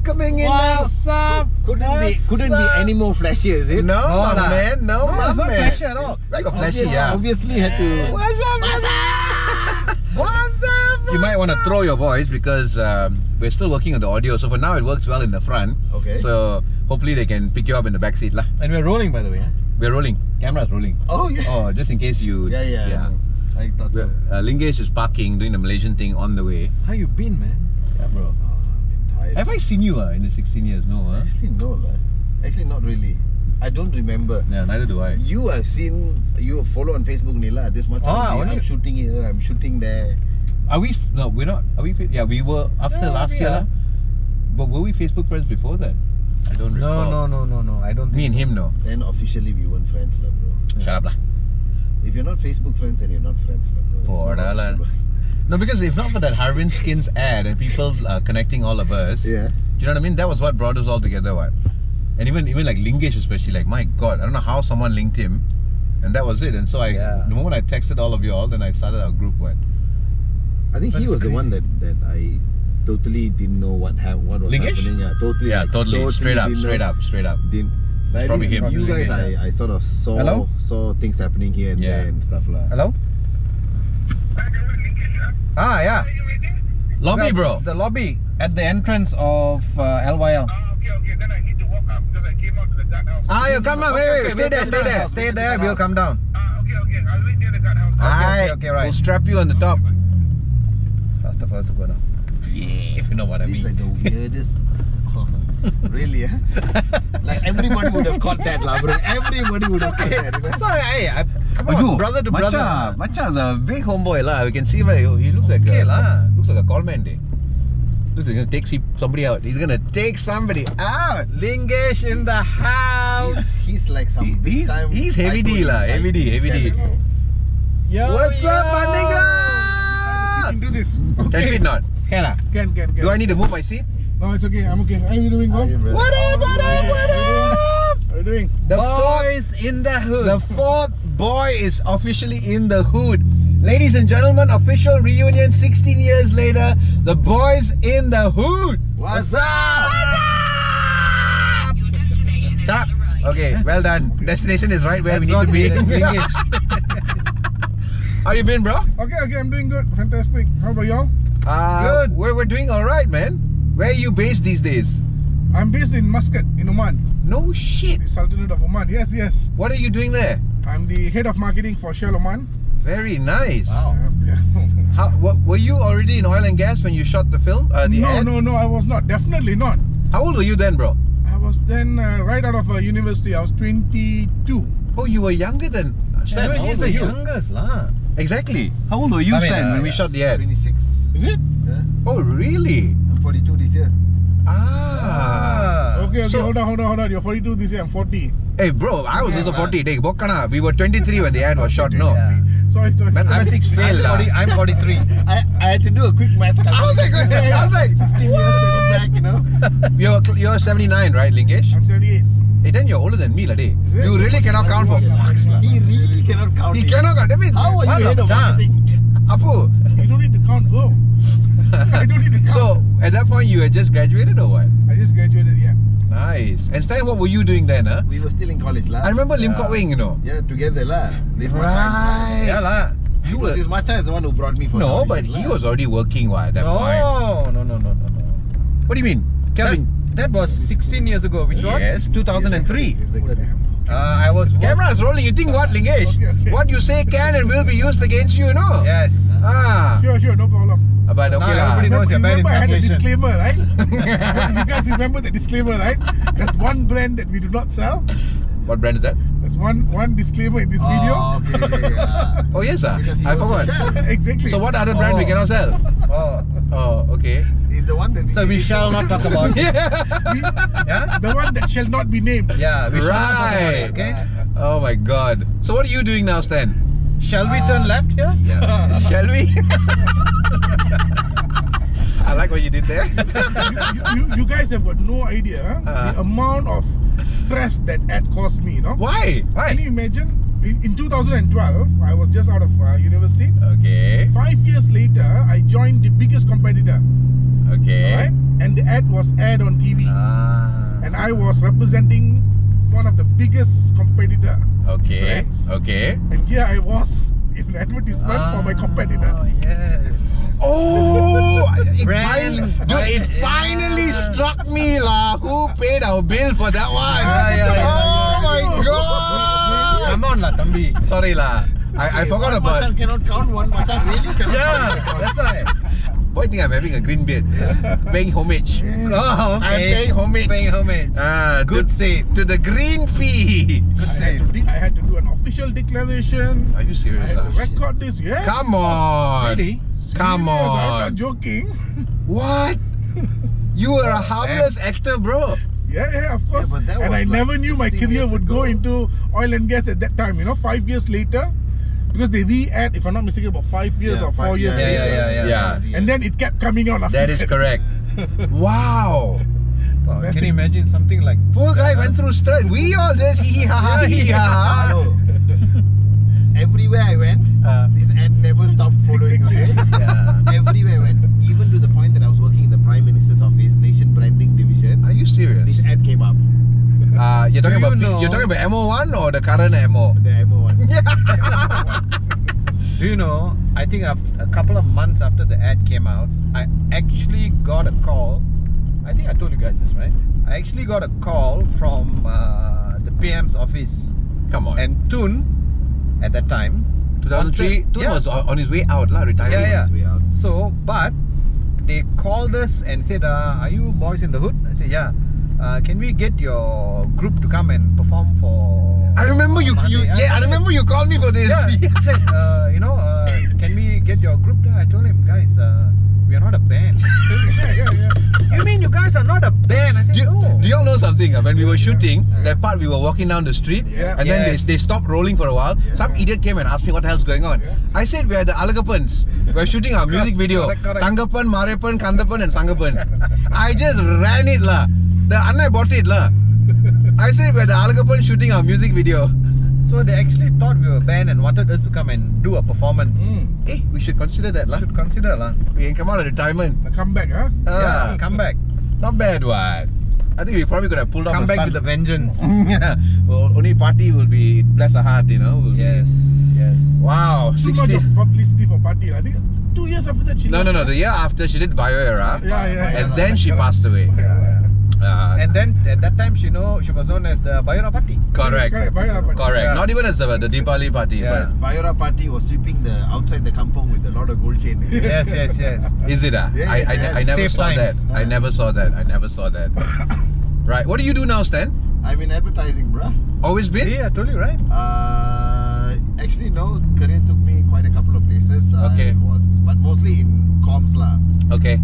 coming in now. What's up? Couldn't be any more flashy, is it? No, man. No, it's not man. flashy at all. Like a flashy, yeah. Obviously had to. What's up? What's up? You might want to throw your voice because we're still working on the audio. So for now, it works well in the front. Okay. So hopefully they can pick you up in the back seat, lah. And we're rolling, by the way. Huh? We're rolling. Camera's rolling. Oh yeah. Oh, just in case you. Yeah. I thought so. Lingesh is parking, doing the Malaysian thing on the way. How you been, man? Yeah, bro. I've been tired. Have I seen you in the 16 years? No, huh? Actually, no lah. Actually, not really. I don't remember. Yeah, neither do I. You have seen, you follow on Facebook Nila. This much I'm shooting here, I'm shooting there. Are we? No, we're not. Are we? Yeah, we were after last year. Yeah. But were we Facebook friends before that? I don't recall. No. I don't think Me and him, no. Then officially we weren't friends lah, bro. Shut up, lah. If you're not Facebook friends, then you're not friends lah, bro. Poor It's not lah. official. No, because if not for that Harvin Skins ad and people connecting all of us, Yeah. do you know what I mean? That was what brought us all together, what? And even like Lingesh especially, like my God, I don't know how someone linked him, and that was it. And so the moment I texted all of you all, then I started our group, what? I think he was the one that I totally didn't know what was Lingesh? happening. Yeah, totally. Straight up. Didn't. Like Probably him. You guys, I sort of saw things happening here and there and stuff lah. Hello? Ah, yeah. Lobby, bro. The lobby at the entrance of LYL. Okay, then I need to walk up because I came out to the guardhouse. You come on, wait, stay there, we'll come down. Okay, I'll wait near the guardhouse. Okay, right. We'll strap you on the top. It's faster for us to go down. Yeah, if you know what I This is mean. like the weirdest. Really, eh? Like everybody would have caught that lah, bro. Everybody would have caught that. You know? Sorry, come on, brother to brother. Macha's a big homeboy lah. We can see right. He looks like looks like a call man day. Looks like he's gonna take somebody out. He's gonna take somebody out. Lingesh in the house. He's like some big time. He's heavy D lah. Heavy D. Yo, What's up, my nigga? You can do this. 10 feet not. Can I? Can. Do I need to move my seat? No, it's okay. I'm okay. How are you doing, bro? What up? How are you doing? The Boys in the hood. The fourth boy is officially in the hood. Ladies and gentlemen, official reunion 16 years later. The boys in the hood. What's up? Your destination is Stop. on the right. Okay, well done. Destination is right where we That's need to not be. Lingesh. How you been, bro? Okay, I'm doing good. Fantastic. How about y'all? Good. We're doing all right, man. Where are you based these days? I'm based in Muscat, in Oman. No shit. The Sultanate of Oman. Yes. What are you doing there? I'm the head of marketing for Shell Oman. Very nice. Wow. Yeah. Were you already in oil and gas when you shot the film? The ad? No, I was not. Definitely not. How old were you then, bro? I was then right out of university. I was 22. Oh, you were younger than Stan. How He's old were the you? youngest lah. Exactly. How old were you, I mean, Stan, when we shot the ad? 26. Is it? Yeah. Oh, really? I'm 42 this year. Okay, So- hold on. You're 42 this year. I'm 40. Hey, bro, I was also 40. We were 23 when the ad was shot. No. Yeah. Sorry. Mathematics failed. I'm 43. I had to do a quick math calculation. I was like, 16 years back, you know. you're 79, right, Lingesh? I'm 78. Hey, then you're older than me, lah, day. Is it? You really cannot count for fucks, lah. He really cannot count. He it. cannot count. I mean, How are what you a head of chance. marketing? Apu. You don't need to count, though. I don't need to count. So, at that point, you had just graduated or what? I just graduated, yeah. Nice. And Stan, what were you doing then, huh? We were still in college lah. I remember Lim Kok Wing, you know. Yeah, together lah. This Macha. Right. Yeah lah. You were... This Macha is the one who brought me for No, the but audition he lah. was already working at that point. No. What do you mean? Kelvin? That was 16 years ago. Which was? Yes, 2003. It's like that. I was. Camera is rolling. You think what, Lingesh? Okay. What you say can and will be used against you, no? Yes. Sure, no problem. But okay Now lah. everybody knows you're bad in Remember, I had a calculation. disclaimer, right? You guys remember the disclaimer, right? There's one brand that we do not sell. What brand is that? There's one disclaimer in this video. Oh, okay. Oh yes, sir. Because he I was forgot. Shell. Exactly. So what other brand we cannot sell? Oh, okay. He's the one that So we shall not talk about it. Yeah? The one that shall not be named. Yeah, we shall not talk about Right. it, okay? Oh my God. So what are you doing now, Stan? Shall we turn left here? Yeah. Shall we? I like what you did there. You guys have got no idea the amount of stress that ad caused me, you know? Why? Can you imagine? In 2012, I was just out of university. Okay. 5 years later, I joined the biggest competitor. Okay. Right? And the ad was aired on TV. And I was representing one of the biggest competitor Okay. brands. Okay. And here I was in an advertisement for my competitor. Yes. Oh, it Brand. finally struck me lah. Who paid our bill for that one? Yeah. Oh my god! Come on lah, Tambi. Sorry lah. I forgot One about. Machan cannot count, one Machan really cannot Yeah, count. that's right. Boy, I think I'm having a green beard. Paying homage. Oh, I'm paying homage. Paying homage. Good save to the green fee. Good I save. had to do an official declaration. Are you I serious? had to lah? record this, yeah. Come on. Really? Come Serious, I'm on. not joking. What? You were a harmless actor, bro. Yeah, of course. but that and was I like never knew my 16 career years would go ago. into oil and gas at that time. 5 years later, because they re-aired, if I'm not mistaken, about 5 years or 4 years yeah, later. yeah. And then it kept coming on after That is correct. Wow. Wow, can you imagine something like Poor guy went through stress. We all just hee ha ha hee ha ha. Hello. Everywhere I went, this ad never stopped following. Okay? Yeah. Everywhere I went, even to the point that I was working in the Prime Minister's office, Nation Branding Division. Are you serious? This ad came up, You're talking Do you about know- you're talking about MO1 or the current MO? the MO one. Do you know, I think a couple of months after the ad came out, I actually got a call. I think I told you guys this, right? I actually got a call from the PM's office. Come on. And Tun, at that time, 2003, Tun was on his way out, lah, retiring. Yeah. His way out. So, but they called us and said, are you boys in the hood? I said, yeah. Can we get your group to come and perform for... I remember you. Monday?" I remember you called me for this. Yeah, he said, can we get your group there? I told him, guys, we are not a band. Yeah. You mean you guys are not a band? I said, no. Do y'all know something? When we were shooting, that part we were walking down the street, Yeah. and then Yes. they stopped rolling for a while. Some idiot came and asked me what the hell's going on. Yeah. I said we are the Alagapans. We're shooting our music video. Correct. Tangapan, Marepan, Kandapan, and Sangapan. I just ran it lah. The Anna bought it lah. I said we're the Alagapan shooting our music video. So they actually thought we were a band and wanted us to come and do a performance. We should consider that lah. Should consider lah. We can come out of retirement. The comeback, huh? Yeah, come back. Not bad, what? I think we probably could have pulled off Come a back stunt. with a vengeance. Yeah. Well, only party will be bless her heart, will be- Yes. Wow. Too much 60. of publicity for party. I think 2 years after that she No. left. The year after she did Bio Era, Yeah. and then she passed away. And then at that time she was known as the Bayora Party. Correct. Correct. Correct. Yeah. Not even as the Deepavali party. Yeah. Bayora party was sweeping the outside the kampong with a lot of gold chain. Yes. But is it? Yeah, I never safe saw times. that. I never saw that. Right. What do you do now, Stan? I'm in advertising, bruh. Always been? See, I told you, right? Actually, no. Career took me quite a couple of places. Okay. But mostly in comms lah. Okay.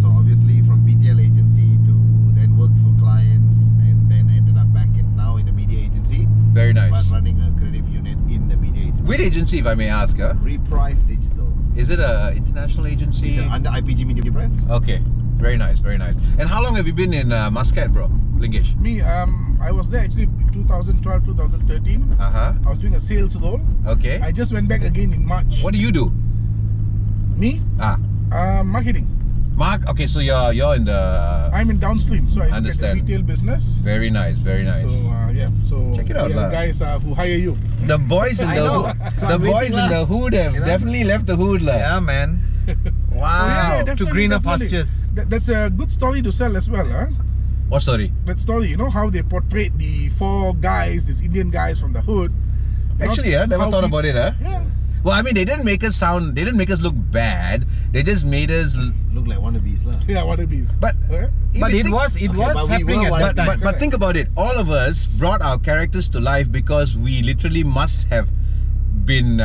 So obviously from BTL agency to then worked for clients and then ended up back now in a media agency, Very nice. but running a creative unit in the media agency. Which agency, if I may ask? Reprise Digital. Is it a international agency? It's under IPG Media Brands. Okay. Very nice. And how long have you been in Muscat, bro? Lingish? Me, I was there actually in 2012, 2013. Uh-huh. I was doing a sales role. Okay. I just went back again in March. What do you do? Me? Marketing. Mark, okay, so you're in the... I'm in downstream, so I look at the Understand. retail business. Very nice. So Check it out, we lah. have guys who hire you. The boys in I the know. hood, So the I'm boys waiting in lah. the hood have definitely left the hood lah. Yeah, man. Wow. To definitely, greener definitely. pastures. That's a good story to sell as well, huh? What story? That story, how they portrayed the 4 guys, these Indian guys from the hood. Actually, never How thought we- about it, Yeah. Well, I mean, they didn't make us look bad. They just made us. Look like wannabes lah. Yeah, what it is. But Huh? But it was but we happening were at that one time. but think about it. All of us brought our characters to life because we literally must have been.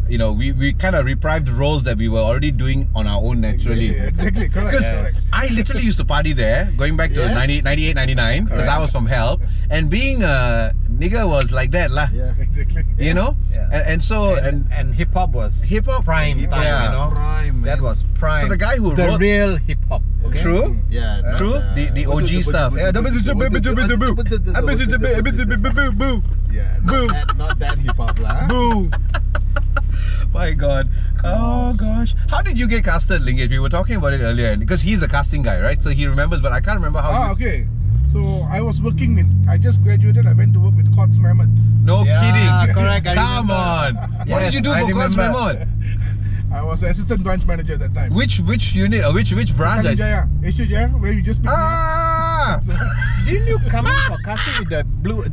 We kind of reprived roles that we were already doing on our own naturally. Exactly, correct. Because correct. I literally used to party there, going back to Yes. 98, 99, because I was from Help. And being a nigger was like that, lah. Yeah. Exactly. You know? Yeah. And so, and And hip hop was Hip-hop- prime hip-hop, time, yeah. Prime, man. That was prime. So the guy who the wrote- real hip hop. Okay? True? Yeah. not True? The OG stuff. Yeah, Yeah, Boo. not that hip hop lah. Boo. My God. Oh God. gosh. How did you get casted, Lingesh? We were talking about it earlier because he's a casting guy, right? So he remembers, but I can't remember how. Okay. So I was working I just graduated. I went to work with Cots Mammoth. No kidding. Correct. Come on. What did you do for Cots Mammoth? I was assistant branch manager at that time. Which unit or which branch? Jaya, Asia Jaya, where you just picked me up. Ah! Didn't you come in for casting with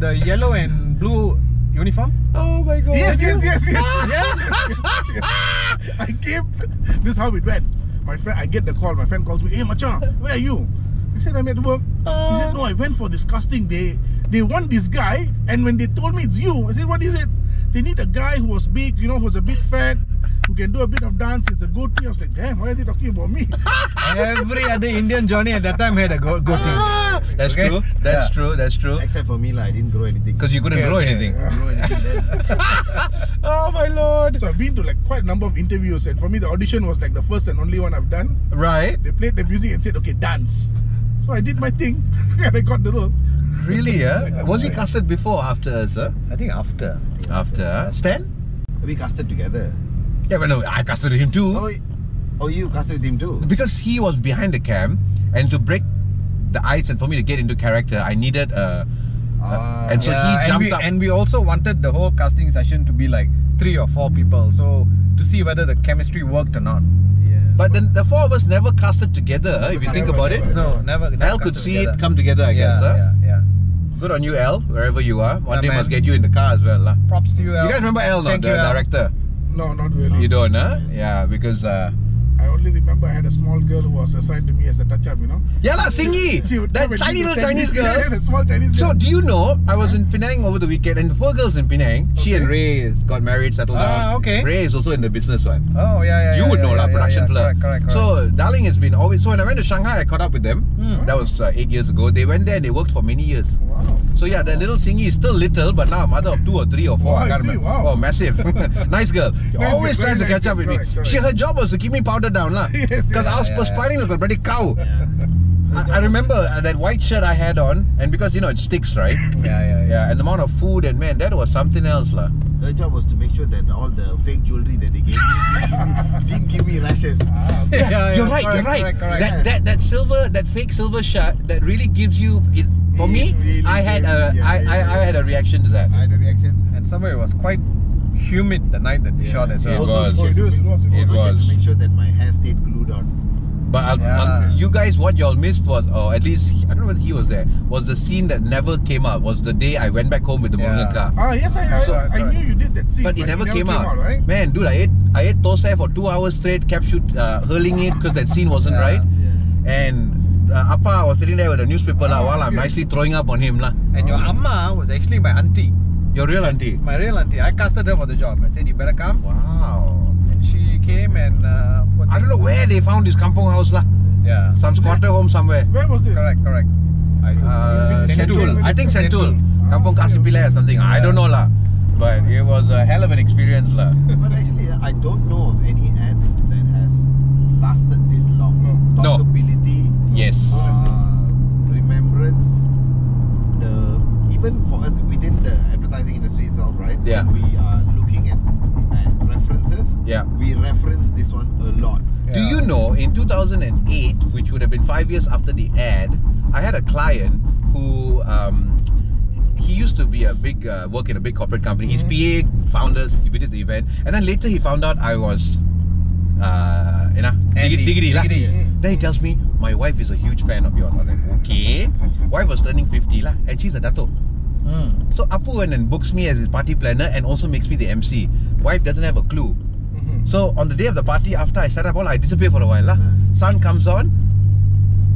the yellow and blue uniform? Oh my god. Yes. Yeah. I came. This is how it went. My friend, I get the call. My friend calls me. Hey, Macha, where are you? I said I'm at work. He said no, I went for this casting. They want this guy, and when they told me it's you, I said what is it? They need a guy who was big, who was a bit fat, who can do a bit of dance. It's a goatee. I was like, damn, why are they talking about me? Every other Indian Johnny at that time had a goatee. That's Okay? true. That's true. That's true. Except for me, I didn't grow anything. Because you couldn't grow anything. Oh my lord. So I've been to quite a number of interviews, and for me the audition was the first and only one I've done. Right. They played the music and said, okay, dance. So I did my thing and I got the role. Really, yeah? Was he casted before or after us, sir? I think after. After. Stan? We casted together. Yeah, but no, I casted him too. Oh, you casted with him too? Because he was behind the cam, and to break the ice and for me to get into character, I needed and so he jumped up. And we also wanted the whole casting session to be 3 or 4 people, so to see whether the chemistry worked or not. But then the 4 of us never casted together, if you think about it. No, never. Al could see it come together, I guess. Yeah. Good on you, Al, wherever you are. One day man. must get you in the car as well. Props to you, Al. You guys remember Al, Thank the you, Al. director? No, not really. You don't, huh? Yeah, because... I only remember I had a small girl who was assigned to me as a touch-up, Yeah lah, Singy! She would That come and tiny do little the Chinese girl. Yeah, the small Chinese girl. So, do you know, I was in Penang over the weekend and the poor girl's in Penang. She and Ray got married, settled down. Okay. Ray is also in the business one. Oh, yeah. You would know lah, production flirt. Correct. So, Darling has been always... So, when I went to Shanghai, I caught up with them. That was 8 years ago. They went there and they worked for many years. Wow. So, yeah, the little Singy is still little, but now a mother of 2 or 3 or 4. Oh, I I can't see, remember. wow. Oh, massive. Nice girl. Nice Always girl, tries to very catch nice up with me. girl, correct. Her job was to keep me powdered down lah. Yes, Because I was yeah, perspiring like a bloody cow. I remember that white shirt I had on, and because it sticks, right? Yeah. And the amount of food, and man, that was something else lah. Her job was to make sure that all the fake jewelry that they gave me didn't give me rashes. Yeah, You're right. correct. That silver, that fake silver shirt, that really gives you it. For me, really I had gave- I had a reaction to that. I had a reaction. And somewhere it was quite humid the night that we shot as well. It was. Oh, it was. Also, she had was. to make sure that my hair stayed glued on. But Yeah. you guys, what y'all missed was, or at least I don't know whether he was there, was the scene that never came out. Was the day I went back home with the Morgan car. Yes, I knew you did that scene. But it never came out. Right? Man, dude, I ate thosai for 2 hours straight, kept hurling it because that scene wasn't right. And Appa was sitting there with a newspaper while I'm nicely throwing up on him lah. And your amma was actually my auntie. Your real auntie? My real auntie. I casted her for the job. I said, you better come. Wow. And she came and... I don't know where they found this kampong house lah. Yeah. Some squatter home somewhere. Where was this? Correct. Sentul. I think Sentul. Kampong Kasipilai or something. I don't know lah. But it was a hell of an experience lah. But actually, I don't know of any ads that has lasted this long. No. Talkability, Yes. remembrance, even for us within the advertising industry itself, right? Yeah. When we are looking at references, Yeah. we reference this one a lot. Do you know, in 2008, which would have been 5 years after the ad, I had a client who he used to be a big work in a big corporate company. He's PA, founders. We did the event, and then later he found out I was Jiggee lah. Then he tells me, my wife is a huge fan of yours. I was like, okay. Wife was turning 50 lah, and she's a dato. So Apu went and books me as his party planner and also makes me the MC. Wife doesn't have a clue. So on the day of the party, after I set up all, I disappear for a while lah. Son comes on,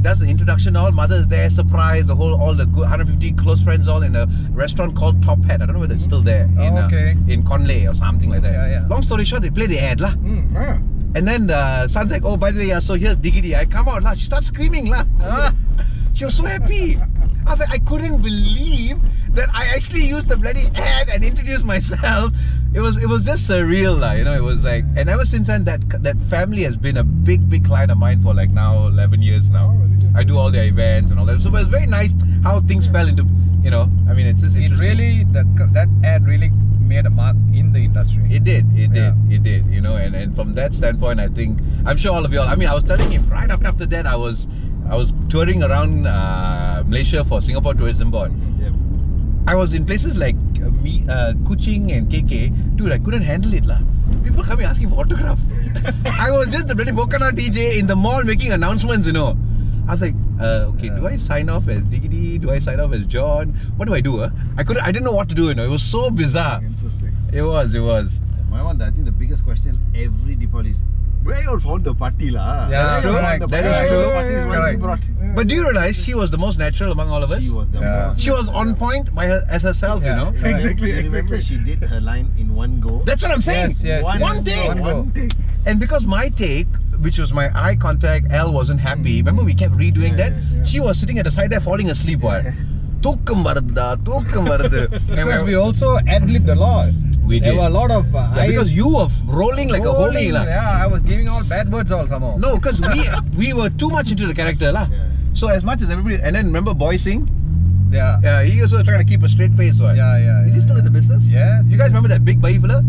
does the introduction all, mother's there, surprise, all the good 150 close friends all in a restaurant called Top Hat. I don't know whether it's still there in Conley or something like that. Yeah. Long story short, they play the ad lah. And then the son's like, oh, by the way, so here's Jiggee. I come out lah. She starts screaming lah. She was so happy. I was like, I couldn't believe that I actually used the bloody ad and introduced myself. It was just surreal lah, It was like, and ever since then, that family has been a big client of mine for like now 11 years now. I do all their events and all that. So it was very nice how things fell into, I mean, it's just interesting. It really, that ad really made a mark in the industry. It did, Yeah. it did, you know, and from that standpoint, I think, I'm sure all of you all, I mean, I was telling him, right after that, I was touring around Malaysia for Singapore Tourism Board. Yeah. I was in places like Kuching and KK, dude, I couldn't handle it lah. People coming asking for autograph. I was just the bloody Bokana DJ in the mall making announcements, you know. I was like, okay, do I sign off as Jiggee? Do I sign off as John? What do I do? I didn't know what to do, you know. It was so bizarre. Interesting. It was. My one, I think the biggest question every Deepavali is, where you found the party lah? Yeah, true. That is true. The party is when we Correct. brought. But do you realize she was the most natural among all of us? She was the Yeah. most. She was on point as herself, you Yeah. know. Yeah. Exactly, You remember exactly. she did her line in one go. That's what I'm saying. Yes, yes. One take. One take. And because my take, which was my eye contact, L wasn't happy. Remember we kept redoing that? yeah. She was sitting at the side there falling asleep. Tookum varudhu. Because we also ad-libbed a lot. We There did. were a lot of Because you were rolling like a holy lah. Yeah, I was giving all bad words all somehow. No, because we were too much into the character lah. Yeah. So as much as everybody, and then remember Boyz sing? Yeah. He also trying to keep a straight face. Right? Yeah. Is he still in the business? Yes. You guys remember that big bayi fella?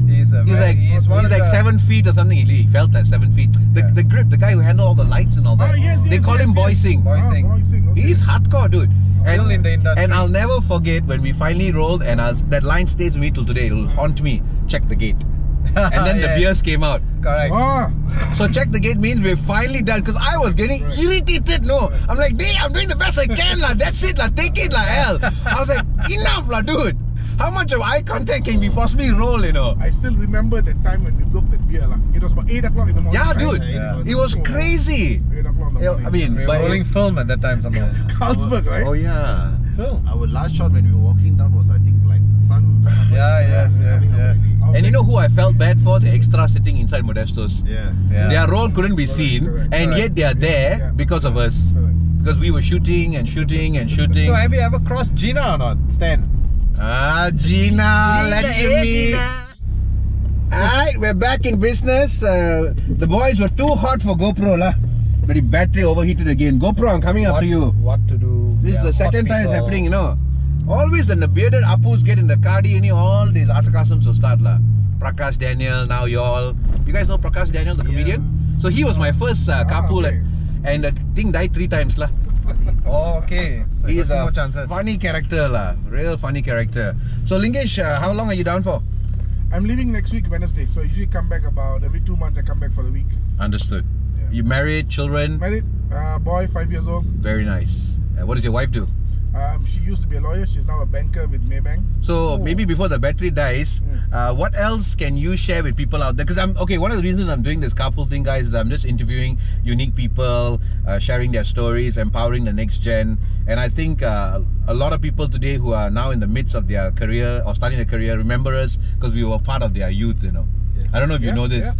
He's He's one of like the, 7 feet or something. He felt like 7 feet. Yeah. The grip, the guy who handled all the lights and all that. Yes, They call him Boyz Sing. Boyz Sing. Boyz Sing, okay. He's hardcore, dude. Still in the industry. And I'll never forget when we finally rolled, and that line stays with me till today. It'll haunt me. Check the gate. And then the Yes. beers came out. Correct. Ah, So check the gate means we're finally done. Because I was getting irritated. No, I'm like, hey, I'm doing the best I can lah. That's it lah. Take it lah, hell. I was like, enough lah, dude. How much of eye contact can we possibly roll, you know? I still remember that time when we broke that beer lah. It was about 8 o'clock in the morning. Yeah, right? dude. Yeah. It was crazy. 8 o'clock in the Yeah, morning. I mean, We were but rolling film at that time somehow. Carlsberg, right? oh yeah. Film. Our last shot when we were walking down was, I think, like sun. Yeah, yes. And you know who I felt bad for? The extra sitting inside Modestos. Yeah. Yeah. Their role couldn't be seen, correct, and yet they are there Yeah. because of us. Correct. Because we were shooting and shooting and shooting. So have you ever crossed Gina or not, Stan? Gina, let's meet. Alright, we're back in business. The boys were too hot for GoPro lah. But the battery overheated again. GoPro, I'm coming after you. What to do? This is the hot second time it's people. happening, you know. Always when the bearded Apus get in the cardi, all these articasms will start lah. Prakash Daniel, now y'all. You guys know Prakash Daniel, the comedian? So he was my first carpool, okay. and the thing died 3 times lah. Oh, okay. So He you is got a more chances. funny character lah, real funny character. So Lingesh, how long are you down for? I'm leaving next week, Wednesday. So I usually come back about every 2 months. I come back for the week. Understood. Yeah. You married, children? Married, boy, 5 years old. Very nice. What does your wife do? She used to be a lawyer. She's now a banker with Maybank. So maybe before the battery dies, what else can you share with people out there? Because one of the reasons I'm doing this carpool thing, guys, is I'm just interviewing unique people, sharing their stories, empowering the next gen. And I think a lot of people today who are now in the midst of their career or starting their career remember us because we were part of their youth, you know. I don't know if you Yeah, know this,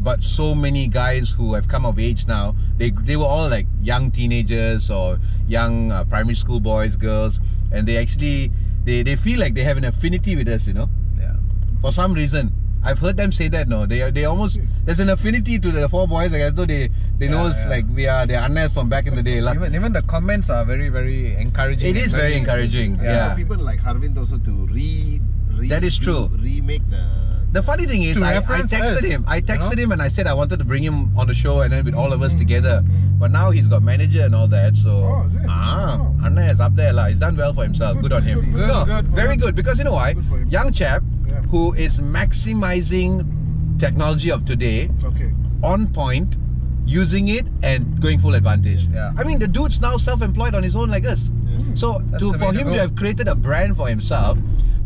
but so many guys who have come of age now, they were all like young teenagers or young primary school boys, girls, and they actually they feel like they have an affinity with us, you know. Yeah. For some reason, I've heard them say that. No, they almost there's an affinity to the 4 boys, like as though they know us like they're annas from back in the day. Like, Even the comments are very, very encouraging. it is very encouraging. Yeah. People like Harvind also to That is true. remake The funny thing is, To I reference texted us, him. I you texted know? him and I said I wanted to bring him on the show and then with all of us together. But now he's got manager and all that. So Oh, is it? Oh. Anna is up there lah. He's done well for himself. Good on him. Good, No, good. very good. Because you know why? Good for him. Young chap Yeah. who is maximizing technology of today, Okay. on point, using it and going full advantage. Yeah. I mean, the dude's now self-employed on his own like us. So That's the for way to him go. to have created a brand for himself,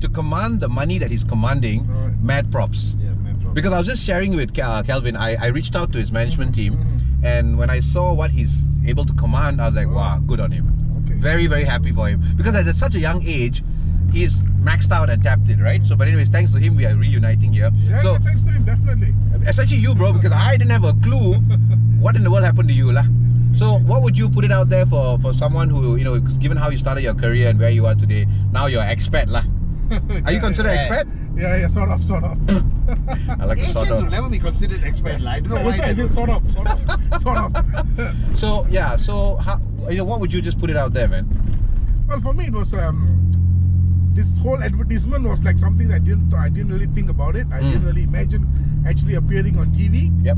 to command the money that he's commanding, Right. mad props. Yeah, man, probably. Because I was just sharing with Kelvin, I reached out to his management team, and when I saw what he's able to command, I was like, wow, good on him. Okay. Very, very happy for him. Because at such a young age, he's maxed out and tapped it, right? So, but anyways, thanks to him, we are reuniting here. Yeah, So, thanks to him, definitely. especially you, bro, because I didn't have a clue what in the world happened to you, lah. So, what would you put it out there for someone who, you know, given how you started your career and where you are today, now you're expat, lah. Are you considered expat? Yeah, sort of. I like the Asians sort will of. never be considered expert. Like, I don't know why. That's why I they said don't- sort of. So, yeah, so how, you know, what would you just put it out there, man? Well, for me it was this whole advertisement was like something that I didn't really think about it. I didn't really imagine actually appearing on TV. Yep.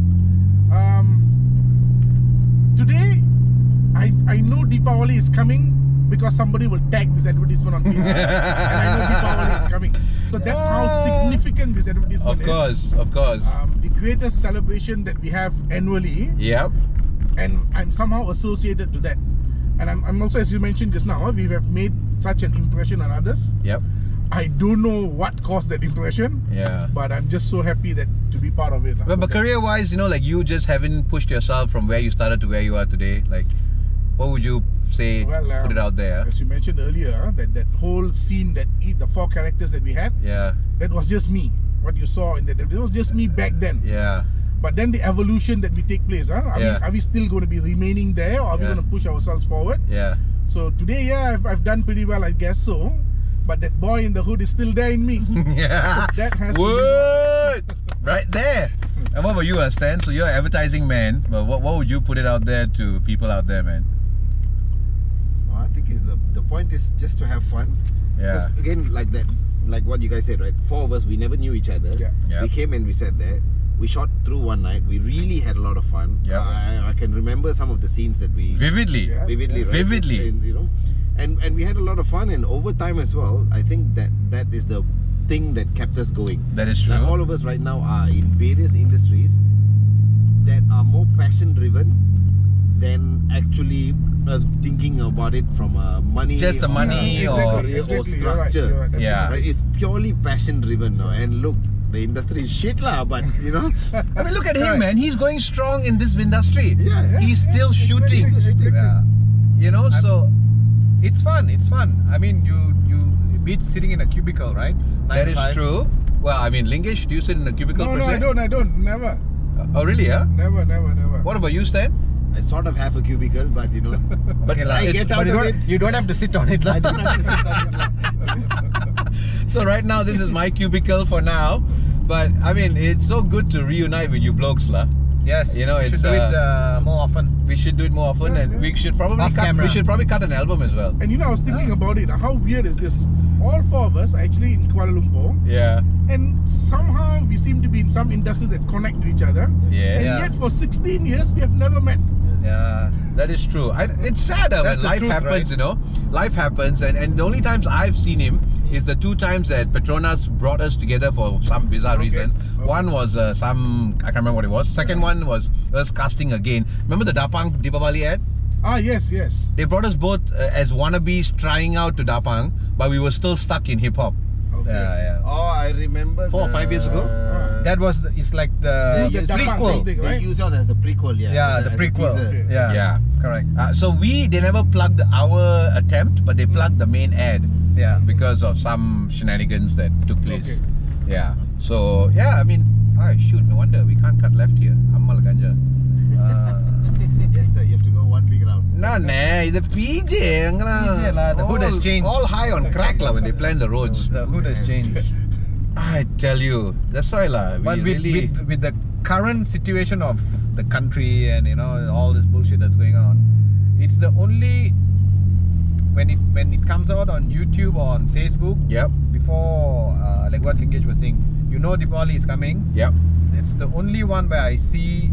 Today, I know Deepavali is coming because somebody will tag this advertisement on TV. And I know Deepavali is coming. So that's how significant this advertisement is. Of course. The greatest celebration that we have annually. Yep. And I'm somehow associated to that. And I'm also, as you mentioned just now, we have made such an impression on others. Yep. I don't know what caused that impression. Yeah. But I'm just so happy that to be part of it. But career-wise, you know, like you just haven't pushed yourself from where you started to where you are today. Like, what would you say? Put it out there. As you mentioned earlier, that whole scene, the 4 characters that we had. Yeah. That was just me. What you saw in that, it was just me back then. Yeah. But then the evolution that we take place, are we still going to be remaining there, or are we going to push ourselves forward? Yeah. So today, I've done pretty well, I guess so. But that boy in the hood is still there in me. Yeah. So that has Wood! Right there. And what about you, Stan? So you're an advertising man, but what would you put it out there to people out there, man? Well, I think the point is just to have fun. Yeah. Because again, like what you guys said, right? 4 of us, we never knew each other. Yeah. Yep. We came and we sat there. We shot through one night. We really had a lot of fun. Yeah. I can remember some of the scenes that we Vividly. Yeah. vividly, right? Vividly. And, you know, and we had a lot of fun, and over time as well. I think that is the thing that kept us going. That is true. Like all of us right now are in various industries that are more passion driven than actually us thinking about it from a money, Just the money or- career or Exactly, you're right, structure. you're right, Yeah. Right? It's purely passion driven now. And look, the industry is shit lah, but you know. I mean, look at him, man. He's going strong in this industry. Yeah. He's still shooting. Yeah. You know, so It's fun. It's fun. I mean, you beat sitting in a cubicle, right? 9 that to is 5. true. Well, I mean, Lingesh, do you sit in a cubicle? No, per se? I don't. Never. Oh, really? Huh? Never. What about you, Stan? I sort of have a cubicle, but you know. But Okay, lah. I it's- get But out of it. you don't have to sit on it. Lah. So right now, this is my cubicle for now. But I mean, it's so good to reunite with you blokes, lah. Yes. You know, should it's, do it more often. We should do it more often, and we should probably Off camera. we should probably cut an album as well. And you know, I was thinking about it. How weird is this? All 4 of us are actually in Kuala Lumpur, Yeah. and somehow we seem to be in some industries that connect to each other. Yeah. And Yeah. yet, for 16 years, we have never met. Yeah. That is true. It's sad when That's the life truth, happens, right? you know. Life happens, and the only times I've seen him is the 2 times that Petronas brought us together for some bizarre reason. Okay. One was I can't remember what it was. Second one was us casting again. Remember the Dapang Deepavali ad? Ah, yes. They brought us both as wannabes trying out to Dapang, but we were still stuck in hip hop. Okay. Yeah. Oh, I remember 4 or 5 years ago? That was. It's like the They use prequel. thing, They right? use us as a prequel, yeah. Yeah, as the a prequel. teaser. Yeah. Yeah. Correct. So they never plugged our attempt, but they plugged the main ad. Yeah. Because of some shenanigans that took place. Okay. Yeah. So yeah, I mean, shoot, no wonder we can't cut left here. Ammal ganja. Yes, sir. You have to go one big round. Nah, it's a PJ. lah, the hood has changed. All high on crack lah when they plan the roads. The hood has changed. I tell you, that's why lah. But We with, really. with the current situation of the country and you know all this bullshit that's going on, it's the only when it comes out on YouTube or on Facebook. Yep. Before like what Lingesh was saying, you know Deepavali is coming. Yep. It's the only one where I see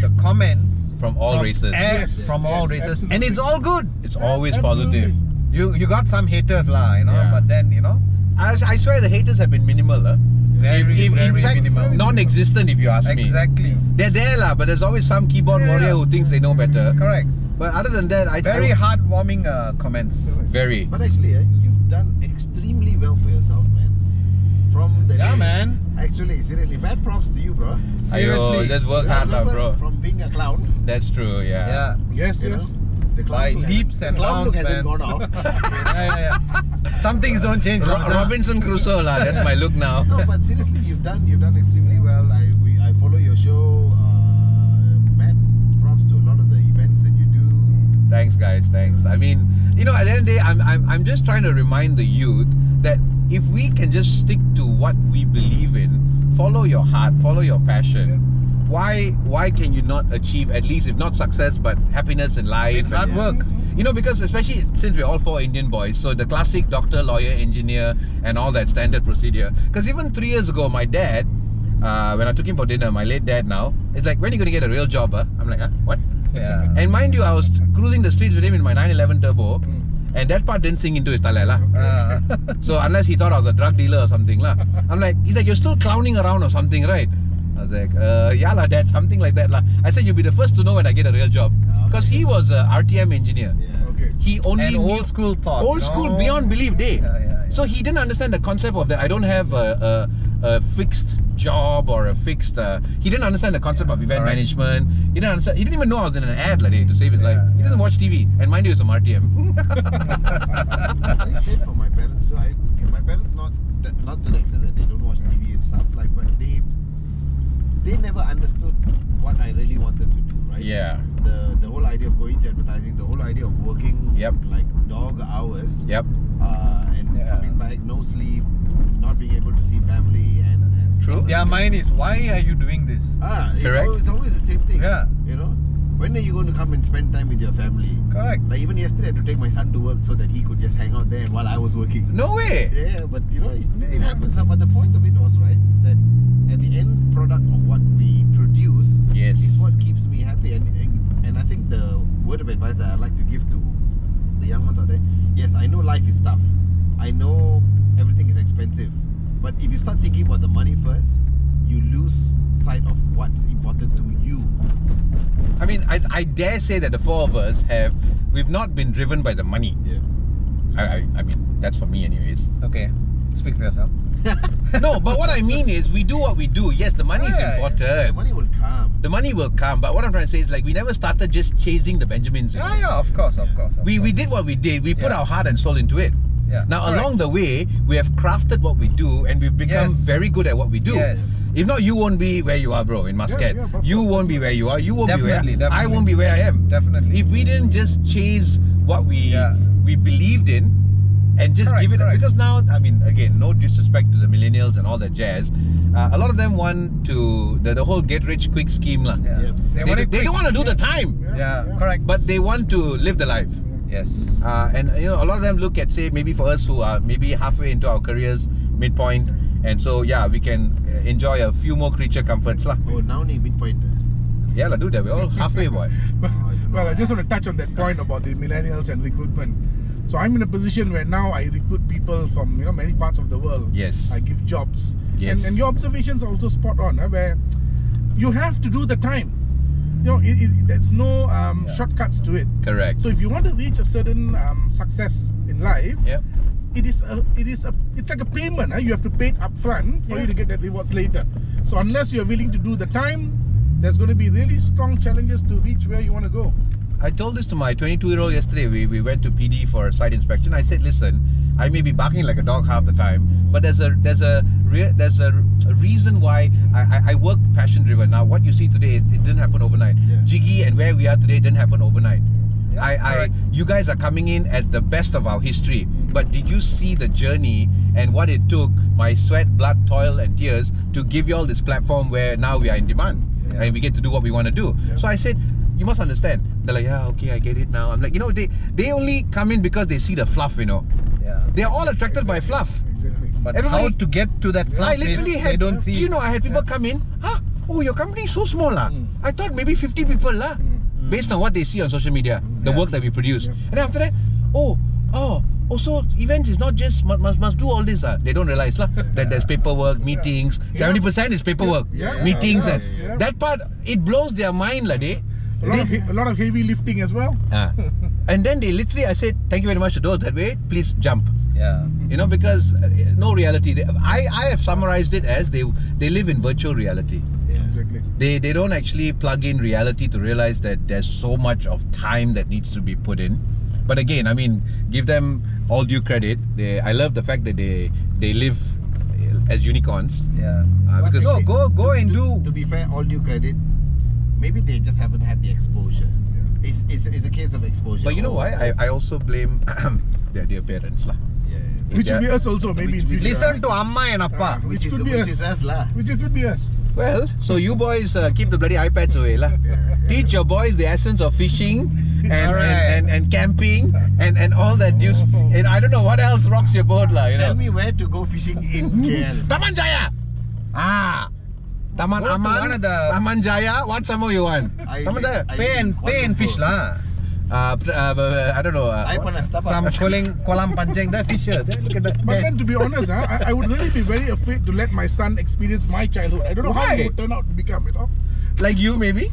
the comments From all races. Yes, from all yes, races, absolutely. and it's all good. It's always Absolutely. positive. You got some haters lah, you know, Yeah. but then you know. I swear the haters have been minimal. Very, in very fact, minimal. non-existent if you ask me. Exactly. They're there lah, but there's always some keyboard Yeah. warrior who thinks they know better. Correct. But other than that, Very heartwarming comments. Very. But actually, you've done extremely well for yourself, man. From the Yeah, man. Actually, seriously, bad props to you, bro. Seriously. Just work hard lah, Remember, bro. From being a clown, That's true, yeah. Yeah. Yes. you know, the By look leaps and the clown look bounds, hasn't man. gone off. Yeah. Some things don't change. Robinson Crusoe lah, that's my look now. No, but seriously, you've done extremely well. I follow your show. Mad props to a lot of the events that you do. Thanks guys, thanks. I mean, you know, at the end of the day, I'm just trying to remind the youth that if we can just stick to what we believe in, follow your heart, follow your passion. Why can you not achieve at least, if not success, but happiness in life? With hard and- work. You know, because especially since we're all 4 Indian boys, so the classic doctor, lawyer, engineer, and all that standard procedure. Because even 3 years ago, my dad, when I took him for dinner, my late dad now, is like, when are you going to get a real job? I'm like, huh? What? Yeah. And mind you, I was cruising the streets with him in my 911 Turbo, and that part didn't sink into his tala lah. So unless he thought I was a drug dealer or something lah. I'm like, he's like, you're still clowning around or something, right? I was like, yeah lah, dad, something like that lah. I said, you'll be the first to know when I get a real job. Because he was a RTM engineer. Yeah. Okay. He only And knew old school thought. old school beyond belief day. Yeah. So he didn't understand the concept of that. I don't have a fixed job or a fixed. He didn't understand the concept of event management. He didn't understand. He didn't even know I was in an ad like to save his life. He doesn't watch TV. And mind you, it's a RTM. Same for my parents too. My parents not to the extent that they don't watch TV and stuff like, but they never understood what I really wanted to do, right? Yeah. The whole idea of going to advertising, the whole idea of working like dog hours. Yep. And coming back, no sleep, not being able to see family and True. Their mind is, why are you doing this? Correct. It's always the same thing. Yeah. You know, when are you going to come and spend time with your family? Correct. Like even yesterday, I had to take my son to work so that he could just hang out there while I was working. No way. Yeah, but you know, it happens. But the point of it was right that at the end product of what we produce is what keeps me happy. And I think the word of advice that I like to give to the young ones out there, yes, I know life is tough. I know everything is expensive. But if you start thinking about the money first, you lose sight of what's important to you. I mean, I dare say that the 4 of us we've not been driven by the money. Yeah. I mean, that's for me anyways. Okay, speak for yourself. No, but what I mean is, we do what we do. Yes, the money is important. The money will come. The money will come, but what I'm trying to say is, like, we never started just chasing the Benjamins. You know? Yeah, of course. We did what we did. We put our heart and soul into it. Yeah. Now, along the way, we have crafted what we do, and we've become very good at what we do. Yes. If not, you won't be where you are, bro, in Muscat. You won't be where you are. You won't be where I won't be where I am. Definitely. If we didn't just chase what we believed in, and just give it, because now, I mean, again, no disrespect to the millennials and all that jazz, a lot of them want to the whole get rich quick scheme lah. Yeah. They don't want to do the time. Correct. But they want to live the life. Yes. And you know, a lot of them look at, say, maybe for us who are maybe halfway into our careers, midpoint, and so we can enjoy a few more creature comforts lah. Oh, now need midpoint. Yeah, do that. We're all halfway, boy. Well, I just want to touch on that point about the millennials and recruitment. So I'm in a position where now I recruit people from many parts of the world. Yes. I give jobs. Yes. And your observations are also spot on, where you have to do the time. There's no shortcuts to it. Correct. So if you want to reach a certain success in life, it's like a payment. You have to pay it upfront for you to get that rewards later. So unless you're willing to do the time, there's going to be really strong challenges to reach where you want to go. I told this to my 22-year-old yesterday. We went to PD for a site inspection. I said, listen, I may be barking like a dog half the time, but there's a reason why I work passion driven. Now, what you see today, it didn't happen overnight. Jiggee and where we are today didn't happen overnight. You guys are coming in at the best of our history, but did you see the journey and what it took, my sweat, blood, toil and tears to give you all this platform where now we are in demand and we get to do what we want to do. So I said, you must understand. They're like, yeah, okay, I get it now. I'm like, they only come in because they see the fluff, They're all attracted by fluff. Exactly. But how to get to that fluff, I literally they had, don't see. I had people come in, oh, your company is so small lah. I thought maybe 50 people lah. Based on what they see on social media, the work that we produce. And then after that, so events is not just must do all this. They don't realize lah that there's paperwork, meetings. 70% is paperwork, meetings, and that part, it blows their mind lah. A lot of heavy lifting as well. And then they literally, I said, thank you very much to those that way, please jump. Yeah. Because no reality. I have summarized it as they live in virtual reality. Exactly. They don't actually plug in reality to realize that there's so much of time that needs to be put in. But again, I mean, give them all due credit. I love the fact that they live as unicorns. Yeah. Because go and do. To be fair, all due credit, maybe they just haven't had the exposure. It's a case of exposure. But you know why? I also blame their parents lah. Which will be us also, maybe. Listen to Amma and Appa. Which could be is us lah. Which could be us. Well, so you boys keep the bloody iPads away lah. Teach your boys the essence of fishing and camping and all that. And I don't know what else rocks your boat, lah. You know. Tell me where to go fishing in KL. Taman Jaya. Taman Aman. Taman Jaya. What some more you want? Taman Jaya. Pay and fish lah. I don't know. Some kolam pancing there fisher. Look at that. But then, to be honest, I would really be very afraid to let my son experience my childhood. I don't know how he would turn out to become, you know. Like you, maybe?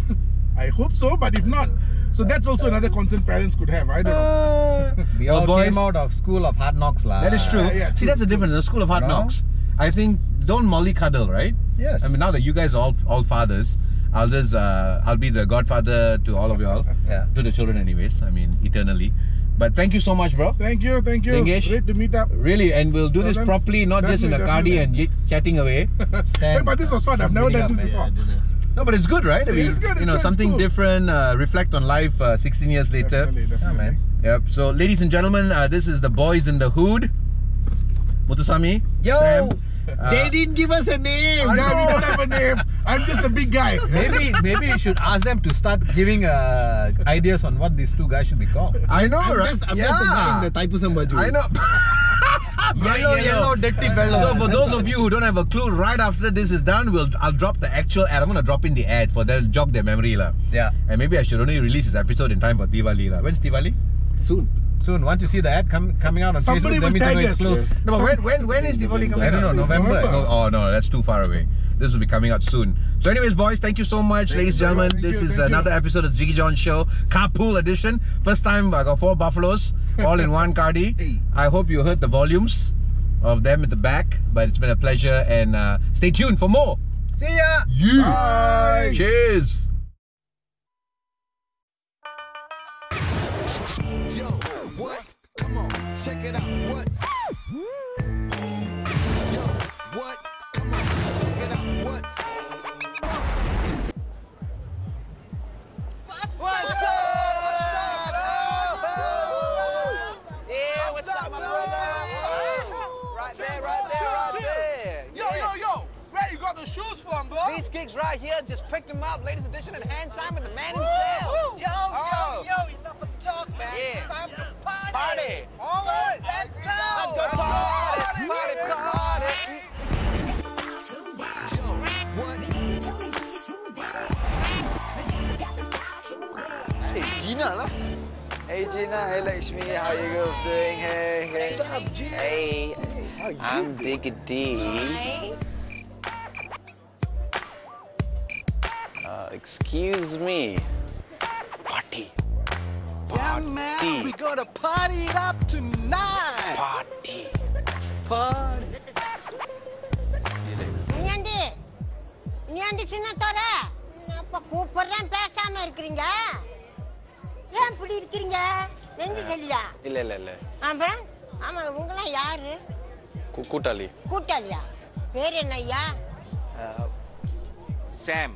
I hope so, but if not, so that's also another concern parents could have. I don't know. We all came out of school of hard knocks lah. That is true. See, that's the difference. The school of hard knocks. I think don't mollycoddle, right? Yes. I mean, now that you guys are all fathers, I'll be the godfather to all of y'all. Yeah. To the children, anyways. I mean, eternally. But thank you so much, bro. Thank you. Dingesh. Great to meet up. Really, and we'll do this properly, not just in a cardi and chatting away. Hey, but this was fun. I've never done this before. No, but it's good, right? I mean, it's good. You know, something different. Reflect on life 16 years later. Definitely. Yeah, man. Yep. So, ladies and gentlemen, this is the Boys in the Hood. Muthusamy. Yo. Sam. They didn't give us a name. I don't have a name. I'm just a big guy. Maybe you should ask them to start giving ideas on what these two guys should be called. I know, I'm right? just the guy in the Taipusam baju. I know. Yellow, dirty fellow. So for those of you who don't have a clue, right after this is done, I'll drop the actual ad. I'm gonna drop in the ad for them, jog their memory lah. Yeah. And maybe I should only release this episode in time for Deepavali lah. When's Deepavali? Soon. Want to see the ad coming out on Somebody Facebook? will Let me know tag it's us. close. No, but when is Deepavali coming I don't know, out? November. Oh no, that's too far away. This will be coming out soon. So anyways, boys, thank you so much. Ladies and gentlemen, this is another episode of Jiggee Jon Show, Carpool edition. First time I got 4 buffaloes, all in one cardi. I hope you heard the volumes of them at the back, but it's been a pleasure, and stay tuned for more. See ya! Bye. Cheers! Yo, what? Come on, check it out. What? Yo, what? Come on, check it out. What? What's up? Yeah, what's up, my brother? Right there. Yo, where you got the shoes from, bro? These gigs right here, just picked them up, ladies edition, and hand signed with the man himself. Yo, enough of talk, man. Yeah. It's time to party. Party. All right, let's go. Let's go party. Hey, Gina lah. Hey, Gina. Hey, Lakshmi. How you girls doing? Hey. What's up, Gina? Hey, I'm Diggity. Excuse me. Party. Yeah, man, we gonna party it up tonight. Party. See you later. நீ சின்ன தோற அப்ப கூப்பிடுறேன் பேசாம இருக்கீங்க ஏன் இப்படி இருக்கீங்க நெஞ்சு சொல்லியா இல்ல அப்புறம் ஆமா உங்களா யாரு கூட்டாளியா பேர் என்ன ஐயா Sam.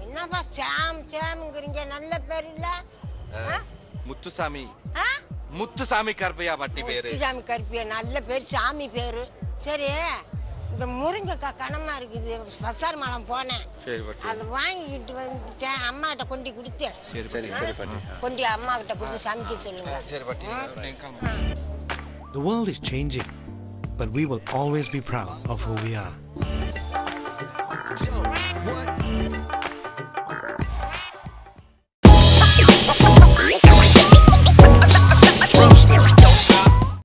என்னப்பா சாம்ங்கறீங்க நல்ல பேர் இல்ல முத்துசாமி கருப்பையா பட்டி பேரு முத்துசாமி கருப்பையா நல்ல பேர் சாமி பேரு சரி இந்த முருங்கைக்காய் கனமா இருக்குது பசார் மலம் போனேன் சரி பட்டி அது வாங்கிட்டு வந்துட்டேன் அம்மாட்ட கொண்டு கொடுத்தேன் சரி பட்டி கொண்டு அம்மா கிட்ட கொடுத்து சமைக்க சொல்லுங்க சரி பட்டி The world is changing, but we will always be proud of who we are. What?